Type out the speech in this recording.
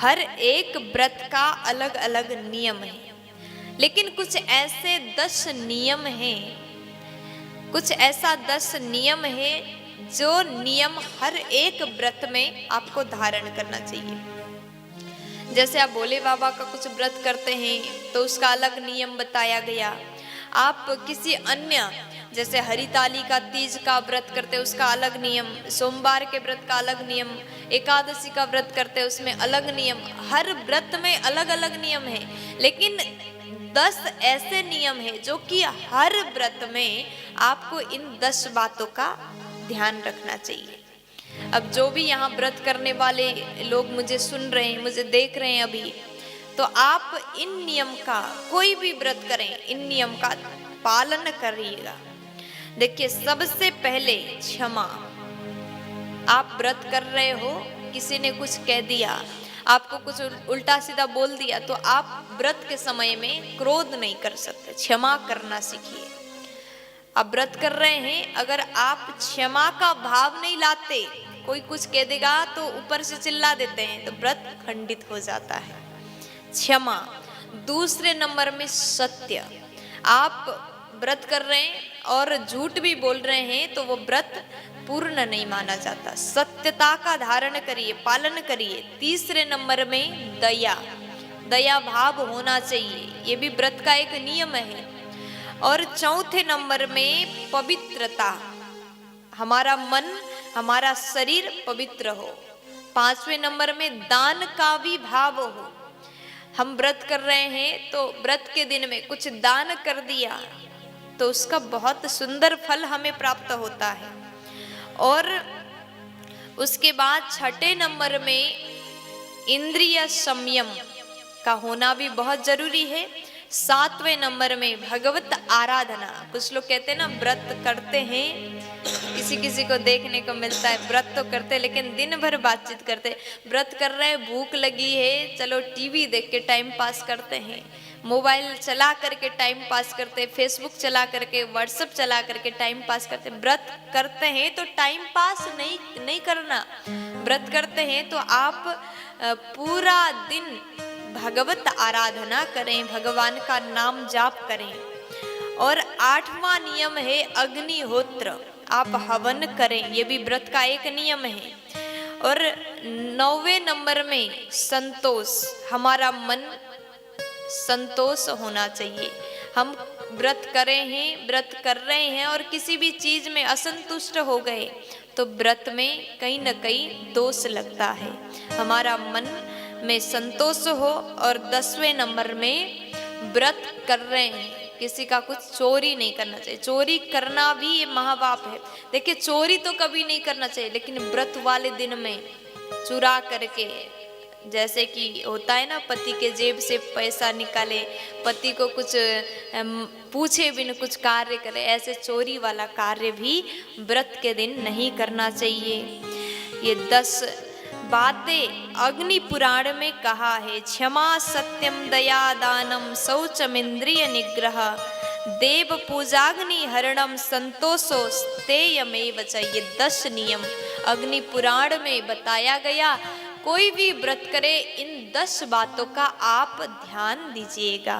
हर एक व्रत का अलग अलग नियम है, लेकिन कुछ ऐसे 10 नियम हैं, कुछ ऐसा 10 नियम है जो नियम हर एक व्रत में आपको धारण करना चाहिए। जैसे आप भोले बाबा का कुछ व्रत करते हैं तो उसका अलग नियम बताया गया। आप किसी अन्य जैसे हरिताली का तीज का व्रत करते उसका अलग नियम, सोमवार के व्रत का अलग नियम, एकादशी का व्रत करते उसमें अलग नियम, हर व्रत में अलग अलग नियम है। लेकिन 10 ऐसे नियम है जो कि हर व्रत में आपको इन 10 बातों का ध्यान रखना चाहिए। अब जो भी यहाँ व्रत करने वाले लोग मुझे सुन रहे हैं, मुझे देख रहे हैं अभी, तो आप इन नियम का, कोई भी व्रत करें, इन नियम का पालन करिएगा। देखिए, सबसे पहले क्षमा। आप व्रत कर रहे हो, किसी ने कुछ कह दिया, आपको कुछ उल्टा सीधा बोल दिया, तो आप व्रत के समय में क्रोध नहीं कर सकते, क्षमा करना सीखिए। आप व्रत कर रहे हैं, अगर आप क्षमा का भाव नहीं लाते, कोई कुछ कह देगा तो ऊपर से चिल्ला देते हैं, तो व्रत खंडित हो जाता है। क्षमा। दूसरे नंबर में सत्य। आप व्रत कर रहे हैं और झूठ भी बोल रहे हैं तो वो व्रत पूर्ण नहीं माना जाता। सत्यता का धारण करिए, पालन करिए। तीसरे नंबर में दया, दया भाव होना चाहिए, ये भी व्रत का एक नियम है। और चौथे नंबर में पवित्रता, हमारा मन, हमारा शरीर पवित्र हो। पांचवें नंबर में दान का भी भाव हो। हम व्रत कर रहे हैं तो व्रत के दिन में कुछ दान कर दिया तो उसका बहुत सुंदर फल हमें प्राप्त होता है। और उसके बाद छठे नंबर में इंद्रिय संयम का होना भी बहुत जरूरी है। सातवें नंबर में भगवत आराधना। कुछ लोग कहते हैं ना, व्रत करते हैं, किसी किसी को देखने को मिलता है व्रत तो करते हैं लेकिन दिन भर बातचीत करते, व्रत कर रहे हैं, भूख लगी है, चलो टीवी देख के टाइम पास करते हैं, मोबाइल चला करके टाइम पास करते, फेसबुक चला करके, व्हाट्सएप चला करके टाइम पास करते। व्रत करते हैं तो टाइम पास नहीं करना। व्रत करते हैं तो आप पूरा दिन भगवत आराधना करें, भगवान का नाम जाप करें। और 8वां नियम है अग्निहोत्र, आप हवन करें, ये भी व्रत का एक नियम है। और 9वें नंबर में संतोष, हमारा मन संतोष होना चाहिए। हम व्रत कर रहे हैं और किसी भी चीज में असंतुष्ट हो गए तो व्रत में कहीं न कहीं दोष लगता है। हमारा मन में संतोष हो। और 10वें नंबर में व्रत कर रहे हैं, किसी का कुछ चोरी नहीं करना चाहिए। चोरी करना भी ये महापाप है। देखिए, चोरी तो कभी नहीं करना चाहिए, लेकिन व्रत वाले दिन में चुरा करके, जैसे कि होता है ना, पति के जेब से पैसा निकाले, पति को कुछ पूछे बिन कुछ कार्य करे, ऐसे चोरी वाला कार्य भी व्रत के दिन नहीं करना चाहिए। ये 10 बातें अग्नि पुराण में कहा है। क्षमा, सत्यम, दया, दानम, शौचम, इंद्रिय निग्रह, देव पूजाग्नि हरणम, संतोषो स्तेयमेव च। ये 10 नियम अग्नि पुराण में बताया गया। कोई भी व्रत करे, इन 10 बातों का आप ध्यान दीजिएगा।